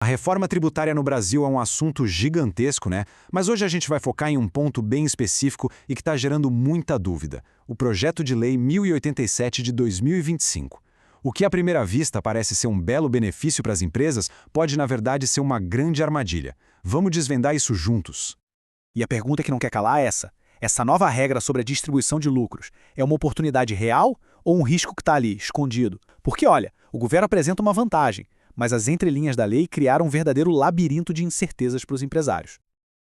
A reforma tributária no Brasil é um assunto gigantesco, né? Mas hoje a gente vai focar em um ponto bem específico e que está gerando muita dúvida: o Projeto de Lei 1087 de 2025. O que à primeira vista parece ser um belo benefício para as empresas pode, na verdade, ser uma grande armadilha. Vamos desvendar isso juntos. E a pergunta que não quer calar é essa. Essa nova regra sobre a distribuição de lucros é uma oportunidade real ou um risco que está ali, escondido? Porque, olha, o governo apresenta uma vantagem, mas as entrelinhas da lei criaram um verdadeiro labirinto de incertezas para os empresários.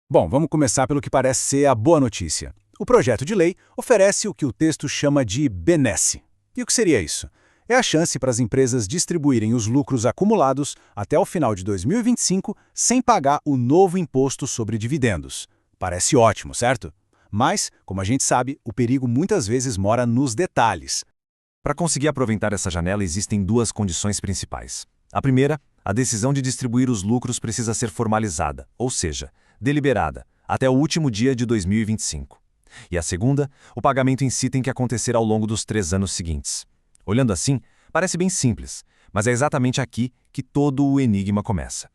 Bom, vamos começar pelo que parece ser a boa notícia. O projeto de lei oferece o que o texto chama de benesse. E o que seria isso? É a chance para as empresas distribuírem os lucros acumulados até o final de 2025 sem pagar o novo imposto sobre dividendos. Parece ótimo, certo? Mas, como a gente sabe, o perigo muitas vezes mora nos detalhes. Para conseguir aproveitar essa janela, existem duas condições principais. A primeira, a decisão de distribuir os lucros precisa ser formalizada, ou seja, deliberada, até o último dia de 2025. E a segunda, o pagamento em si tem que acontecer ao longo dos 3 anos seguintes. Olhando assim, parece bem simples, mas é exatamente aqui que todo o enigma começa.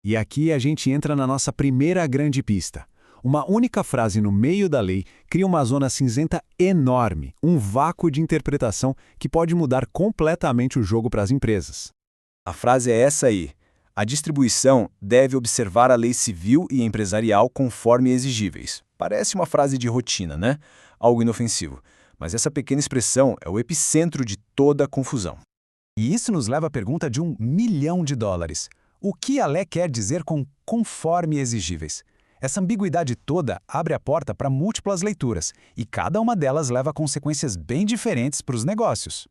E aqui a gente entra na nossa primeira grande pista. Uma única frase no meio da lei cria uma zona cinzenta enorme, um vácuo de interpretação que pode mudar completamente o jogo para as empresas. A frase é essa aí. A distribuição deve observar a lei civil e empresarial conforme exigíveis. Parece uma frase de rotina, né? Algo inofensivo. Mas essa pequena expressão é o epicentro de toda a confusão. E isso nos leva à pergunta de $1 milhão. O que a lei quer dizer com conforme exigíveis? Essa ambiguidade toda abre a porta para múltiplas leituras, e cada uma delas leva a consequências bem diferentes para os negócios.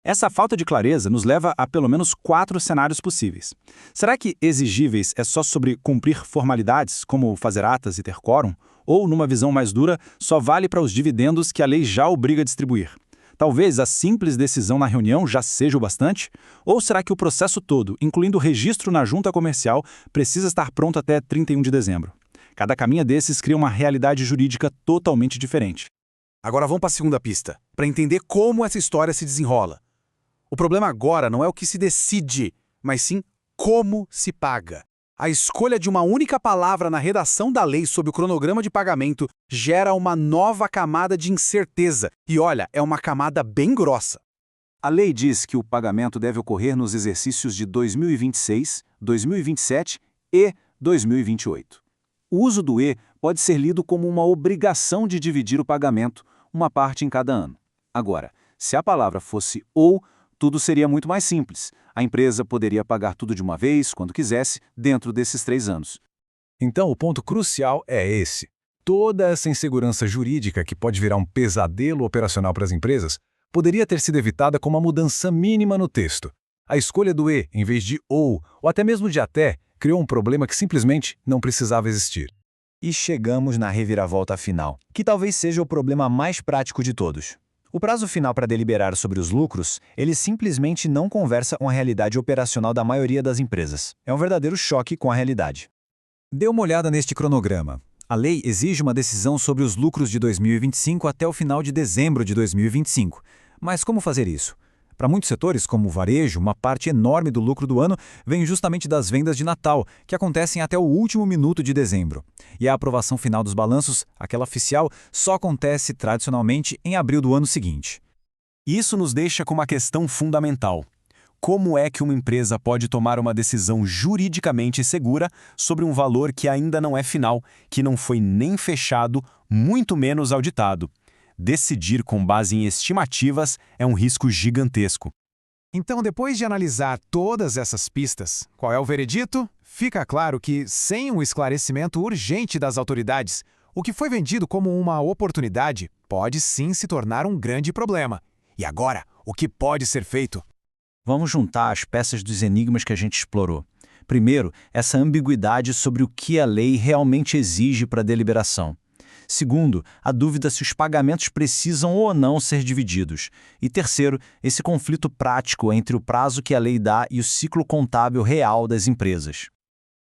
Essa falta de clareza nos leva a pelo menos 4 cenários possíveis. Será que exigíveis é só sobre cumprir formalidades, como fazer atas e ter quórum? Ou, numa visão mais dura, só vale para os dividendos que a lei já obriga a distribuir? Talvez a simples decisão na reunião já seja o bastante? Ou será que o processo todo, incluindo o registro na junta comercial, precisa estar pronto até 31 de dezembro? Cada caminho desses cria uma realidade jurídica totalmente diferente. Agora vamos para a segunda pista, para entender como essa história se desenrola. O problema agora não é o que se decide, mas sim como se paga. A escolha de uma única palavra na redação da lei sobre o cronograma de pagamento gera uma nova camada de incerteza. E olha, é uma camada bem grossa. A lei diz que o pagamento deve ocorrer nos exercícios de 2026, 2027 e 2028. O uso do E pode ser lido como uma obrigação de dividir o pagamento, uma parte em cada ano. Agora, se a palavra fosse ou, tudo seria muito mais simples. A empresa poderia pagar tudo de uma vez, quando quisesse, dentro desses 3 anos. Então, o ponto crucial é esse. Toda essa insegurança jurídica que pode virar um pesadelo operacional para as empresas poderia ter sido evitada com uma mudança mínima no texto. A escolha do E, em vez de ou até mesmo de até, criou um problema que simplesmente não precisava existir. E chegamos na reviravolta final, que talvez seja o problema mais prático de todos. O prazo final para deliberar sobre os lucros, ele simplesmente não conversa com a realidade operacional da maioria das empresas. É um verdadeiro choque com a realidade. Dê uma olhada neste cronograma. A lei exige uma decisão sobre os lucros de 2025 até o final de dezembro de 2025. Mas como fazer isso? Para muitos setores, como o varejo, uma parte enorme do lucro do ano vem justamente das vendas de Natal, que acontecem até o último minuto de dezembro. E a aprovação final dos balanços, aquela oficial, só acontece tradicionalmente em abril do ano seguinte. Isso nos deixa com uma questão fundamental. Como é que uma empresa pode tomar uma decisão juridicamente segura sobre um valor que ainda não é final, que não foi nem fechado, muito menos auditado? Decidir com base em estimativas é um risco gigantesco. Então, depois de analisar todas essas pistas, qual é o veredito? Fica claro que, sem um esclarecimento urgente das autoridades, o que foi vendido como uma oportunidade pode sim se tornar um grande problema. E agora, o que pode ser feito? Vamos juntar as peças dos enigmas que a gente explorou. Primeiro, essa ambiguidade sobre o que a lei realmente exige para a deliberação. Segundo, a dúvida se os pagamentos precisam ou não ser divididos. E terceiro, esse conflito prático entre o prazo que a lei dá e o ciclo contábil real das empresas.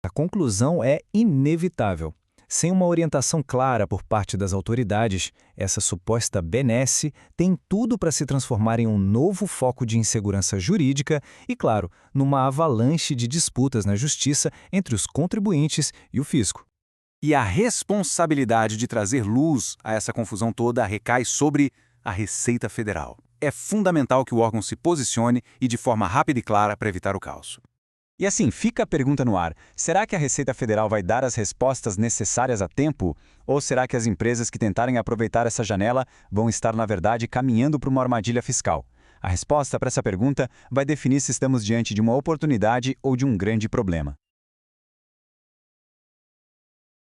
A conclusão é inevitável. Sem uma orientação clara por parte das autoridades, essa suposta benesse tem tudo para se transformar em um novo foco de insegurança jurídica e, claro, numa avalanche de disputas na justiça entre os contribuintes e o fisco. E a responsabilidade de trazer luz a essa confusão toda recai sobre a Receita Federal. É fundamental que o órgão se posicione e de forma rápida e clara para evitar o caos. E assim, fica a pergunta no ar: será que a Receita Federal vai dar as respostas necessárias a tempo? Ou será que as empresas que tentarem aproveitar essa janela vão estar, na verdade, caminhando para uma armadilha fiscal? A resposta para essa pergunta vai definir se estamos diante de uma oportunidade ou de um grande problema.